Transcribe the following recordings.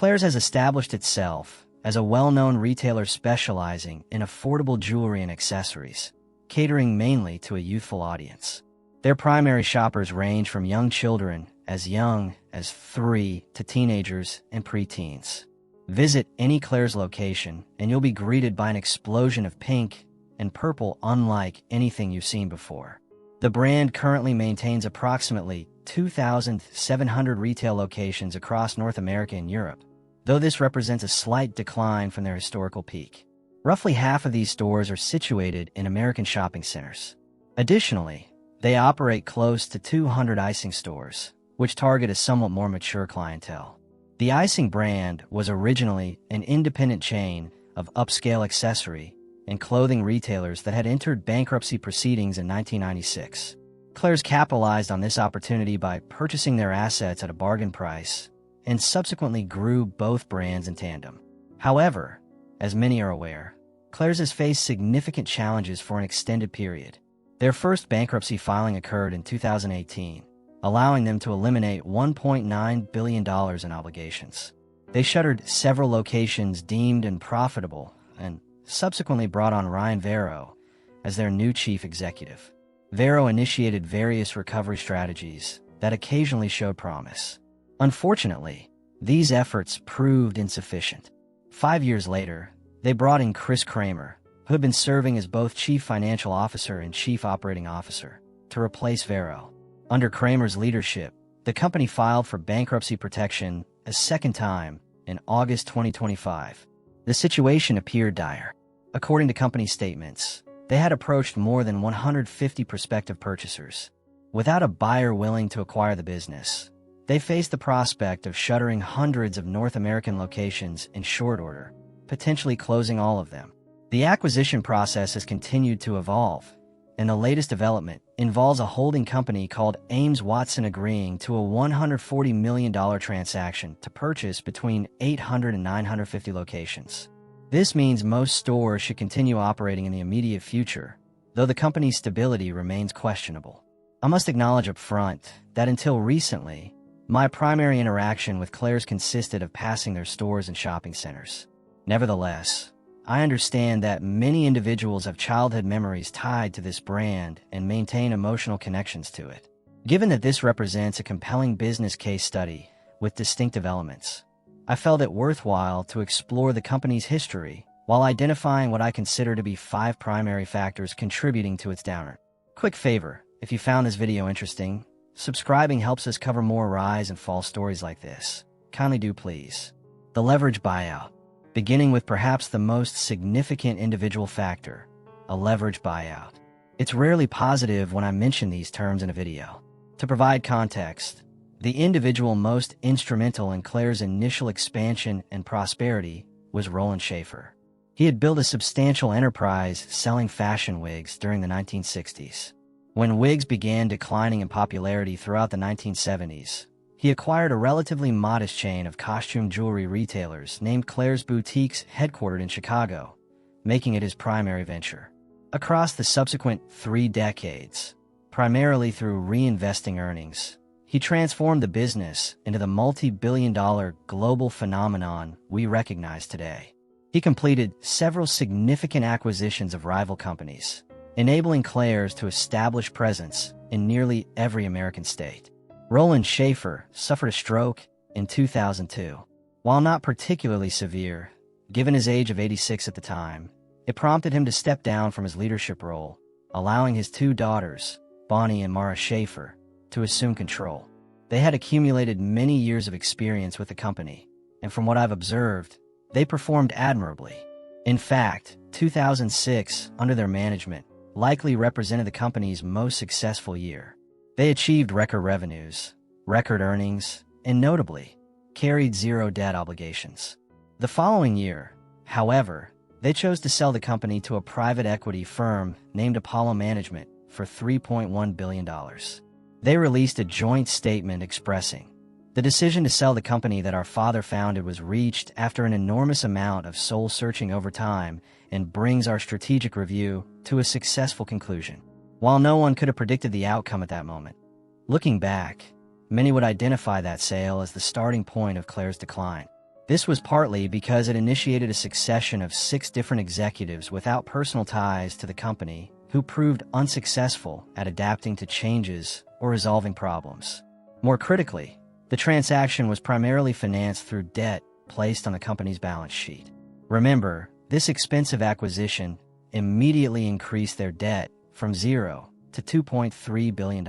Claire's has established itself as a well-known retailer specializing in affordable jewelry and accessories, catering mainly to a youthful audience. Their primary shoppers range from young children as young as 3 to teenagers and preteens. Visit any Claire's location and you'll be greeted by an explosion of pink and purple unlike anything you've seen before. The brand currently maintains approximately 2,700 retail locations across North America and Europe, though this represents a slight decline from their historical peak. Roughly half of these stores are situated in American shopping centers. Additionally, they operate close to 200 icing stores, which target a somewhat more mature clientele. The icing brand was originally an independent chain of upscale accessory and clothing retailers that had entered bankruptcy proceedings in 1996. Claire's capitalized on this opportunity by purchasing their assets at a bargain price and subsequently grew both brands in tandem. However, as many are aware, Claire's has faced significant challenges for an extended period. Their first bankruptcy filing occurred in 2018, allowing them to eliminate $1.9 billion in obligations. They shuttered several locations deemed unprofitable and subsequently brought on Ryan Vero as their new chief executive. Vero initiated various recovery strategies that occasionally showed promise. Unfortunately, these efforts proved insufficient. 5 years later, they brought in Chris Kramer, who had been serving as both chief financial officer and chief operating officer, to replace Vero. Under Kramer's leadership, the company filed for bankruptcy protection a second time in August 2025. The situation appeared dire. According to company statements, they had approached more than 150 prospective purchasers. Without a buyer willing to acquire the business, they faced the prospect of shuttering hundreds of North American locations in short order, potentially closing all of them. The acquisition process has continued to evolve, and the latest development involves a holding company called Ames Watson agreeing to a $140 million transaction to purchase between 800 and 950 locations. This means most stores should continue operating in the immediate future, though the company's stability remains questionable. I must acknowledge up front that until recently, my primary interaction with Claire's consisted of passing their stores and shopping centers. Nevertheless, I understand that many individuals have childhood memories tied to this brand and maintain emotional connections to it. Given that this represents a compelling business case study with distinctive elements, I felt it worthwhile to explore the company's history while identifying what I consider to be 5 primary factors contributing to its downturn. Quick favor, if you found this video interesting, subscribing helps us cover more rise and fall stories like this. Kindly do please. The leverage buyout. Beginning with perhaps the most significant individual factor, a leverage buyout. It's rarely positive when I mention these terms in a video. To provide context, the individual most instrumental in Claire's initial expansion and prosperity was Roland Schaefer. He had built a substantial enterprise selling fashion wigs during the 1960s. When wigs began declining in popularity throughout the 1970s, he acquired a relatively modest chain of costume jewelry retailers named Claire's Boutiques headquartered in Chicago, making it his primary venture. Across the subsequent 3 decades, primarily through reinvesting earnings, he transformed the business into the multi-billion-dollar global phenomenon we recognize today. He completed several significant acquisitions of rival companies, enabling Claire's to establish presence in nearly every American state. Roland Schaefer suffered a stroke in 2002. While not particularly severe, given his age of 86 at the time, it prompted him to step down from his leadership role, allowing his 2 daughters, Bonnie and Mara Schaefer, to assume control. They had accumulated many years of experience with the company, and from what I've observed, they performed admirably. In fact, 2006, under their management, likely represented the company's most successful year. They achieved record revenues, record earnings, and notably, carried 0 debt obligations. The following year, however, they chose to sell the company to a private equity firm named Apollo Management for $3.1 billion. They released a joint statement expressing, "The decision to sell the company that our father founded was reached after an enormous amount of soul-searching over time and brings our strategic review to a successful conclusion." While no one could have predicted the outcome at that moment, looking back, many would identify that sale as the starting point of Claire's decline. This was partly because it initiated a succession of 6 different executives without personal ties to the company who proved unsuccessful at adapting to changes or resolving problems. More critically, the transaction was primarily financed through debt placed on the company's balance sheet. Remember, this expensive acquisition immediately increased their debt from $0 to $2.3 billion.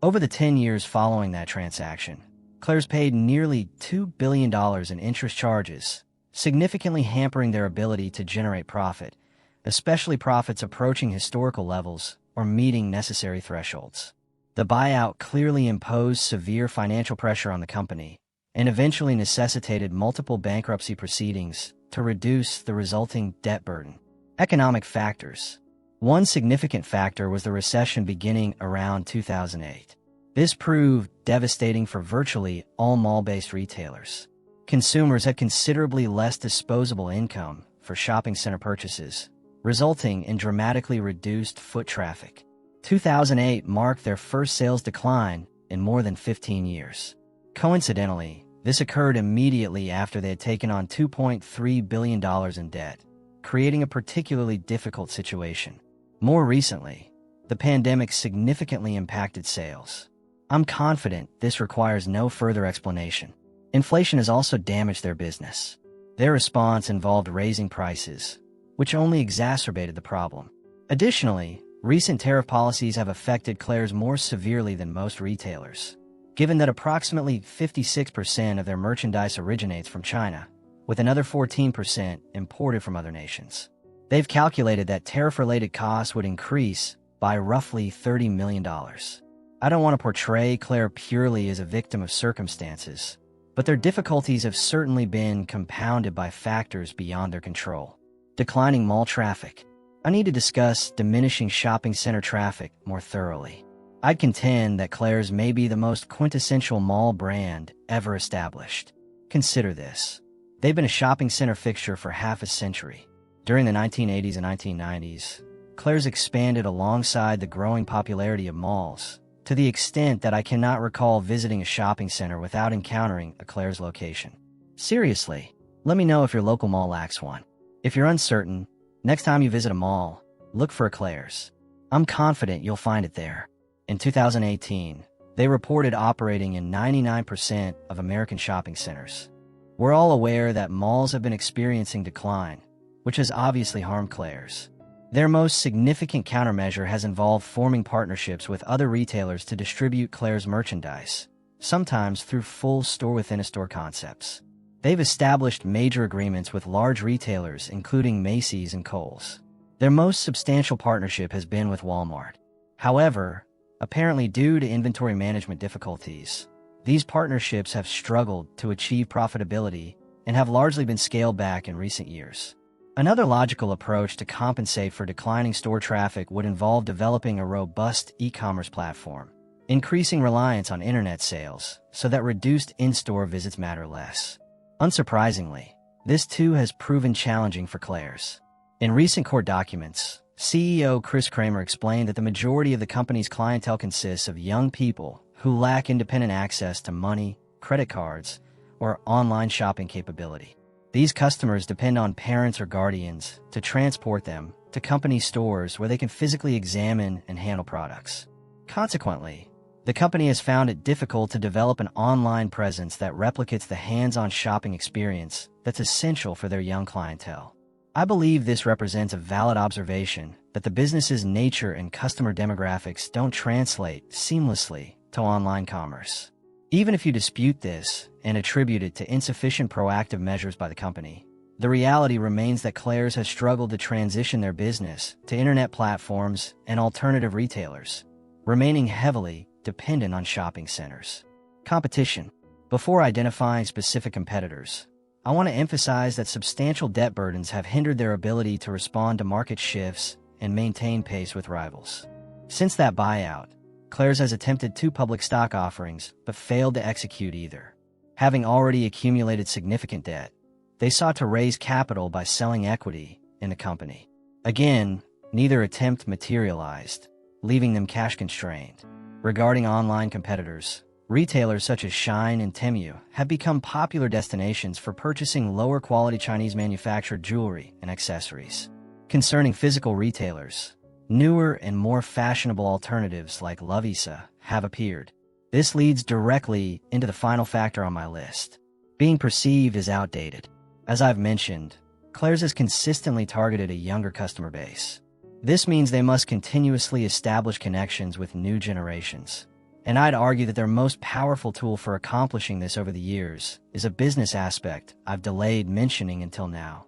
Over the 10 years following that transaction, Claire's paid nearly $2 billion in interest charges, significantly hampering their ability to generate profit, especially profits approaching historical levels or meeting necessary thresholds. The buyout clearly imposed severe financial pressure on the company and eventually necessitated multiple bankruptcy proceedings to reduce the resulting debt burden. Economic factors. One significant factor was the recession beginning around 2008. This proved devastating for virtually all mall-based retailers. Consumers had considerably less disposable income for shopping center purchases, resulting in dramatically reduced foot traffic. 2008 marked their first sales decline in more than 15 years. Coincidentally, this occurred immediately after they had taken on $2.3 billion in debt, creating a particularly difficult situation. More recently, the pandemic significantly impacted sales. I'm confident this requires no further explanation. Inflation has also damaged their business. Their response involved raising prices, which only exacerbated the problem. Additionally, recent tariff policies have affected Claire's more severely than most retailers, given that approximately 56% of their merchandise originates from China, with another 14% imported from other nations. They've calculated that tariff-related costs would increase by roughly $30 million. I don't want to portray Claire purely as a victim of circumstances, but their difficulties have certainly been compounded by factors beyond their control. Declining mall traffic. I need to discuss diminishing shopping center traffic more thoroughly. I'd contend that Claire's may be the most quintessential mall brand ever established. Consider this. They've been a shopping center fixture for half a century. During the 1980s and 1990s, Claire's expanded alongside the growing popularity of malls, to the extent that I cannot recall visiting a shopping center without encountering a Claire's location. Seriously, let me know if your local mall lacks one. If you're uncertain, next time you visit a mall, look for a Claire's. I'm confident you'll find it there. In 2018, they reported operating in 99% of American shopping centers. We're all aware that malls have been experiencing decline, which has obviously harmed Claire's. Their most significant countermeasure has involved forming partnerships with other retailers to distribute Claire's merchandise, sometimes through full store-within-a-store concepts. They've established major agreements with large retailers, including Macy's and Kohl's. Their most substantial partnership has been with Walmart. However, apparently due to inventory management difficulties, these partnerships have struggled to achieve profitability and have largely been scaled back in recent years. Another logical approach to compensate for declining store traffic would involve developing a robust e-commerce platform, increasing reliance on internet sales so that reduced in-store visits matter less. Unsurprisingly, this too has proven challenging for Claire's. In recent court documents, CEO Chris Kramer explained that the majority of the company's clientele consists of young people who lack independent access to money, credit cards, or online shopping capability. These customers depend on parents or guardians to transport them to company stores where they can physically examine and handle products. Consequently, the company has found it difficult to develop an online presence that replicates the hands-on shopping experience that's essential for their young clientele. I believe this represents a valid observation that the business's nature and customer demographics don't translate seamlessly to online commerce. Even if you dispute this and attribute it to insufficient proactive measures by the company, the reality remains that Claire's has struggled to transition their business to internet platforms and alternative retailers, remaining heavily dependent on shopping centers. Competition. Before identifying specific competitors, I want to emphasize that substantial debt burdens have hindered their ability to respond to market shifts and maintain pace with rivals. Since that buyout, Claire's has attempted 2 public stock offerings but failed to execute either. Having already accumulated significant debt, they sought to raise capital by selling equity in the company. Again, neither attempt materialized, leaving them cash-constrained. Regarding online competitors, Retailers such as Shine and Temu have become popular destinations for purchasing lower-quality Chinese-manufactured jewelry and accessories. Concerning physical retailers, newer and more fashionable alternatives like Lovisa have appeared. This leads directly into the final factor on my list: being perceived as outdated. As I've mentioned, Claire's has consistently targeted a younger customer base. This means they must continuously establish connections with new generations. And I'd argue that their most powerful tool for accomplishing this over the years is a business aspect I've delayed mentioning until now: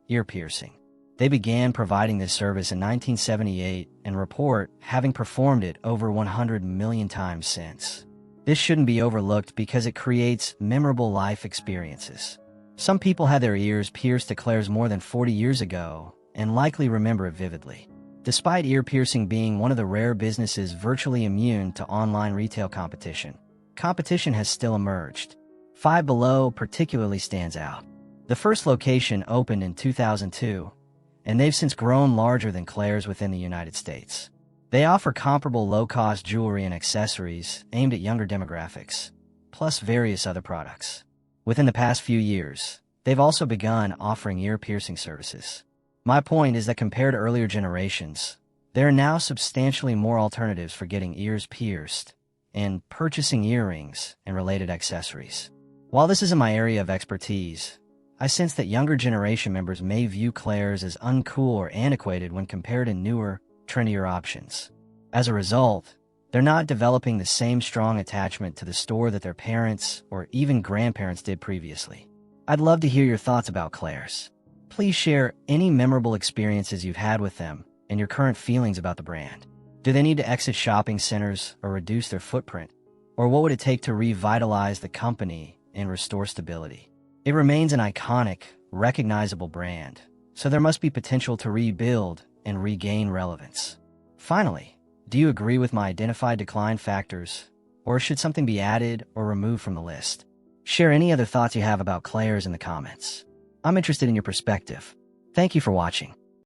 ear piercing. They began providing this service in 1978 and report having performed it over 100 million times since. This shouldn't be overlooked because it creates memorable life experiences. Some people had their ears pierced at Claire's more than 40 years ago and likely remember it vividly. Despite ear piercing being one of the rare businesses virtually immune to online retail competition has still emerged. Five Below particularly stands out. The first location opened in 2002, and they've since grown larger than Claire's within the United States. They offer comparable low-cost jewelry and accessories aimed at younger demographics, plus various other products. Within the past few years, they've also begun offering ear piercing services. My point is that compared to earlier generations, there are now substantially more alternatives for getting ears pierced and purchasing earrings and related accessories. While this isn't my area of expertise, I sense that younger generation members may view Claire's as uncool or antiquated when compared to newer, trendier options. As a result, they're not developing the same strong attachment to the store that their parents or even grandparents did previously. I'd love to hear your thoughts about Claire's. Please share any memorable experiences you've had with them and your current feelings about the brand. Do they need to exit shopping centers or reduce their footprint? Or what would it take to revitalize the company and restore stability? It remains an iconic, recognizable brand, so there must be potential to rebuild and regain relevance. Finally, do you agree with my identified decline factors, or should something be added or removed from the list? Share any other thoughts you have about Claire's in the comments. I'm interested in your perspective. Thank you for watching.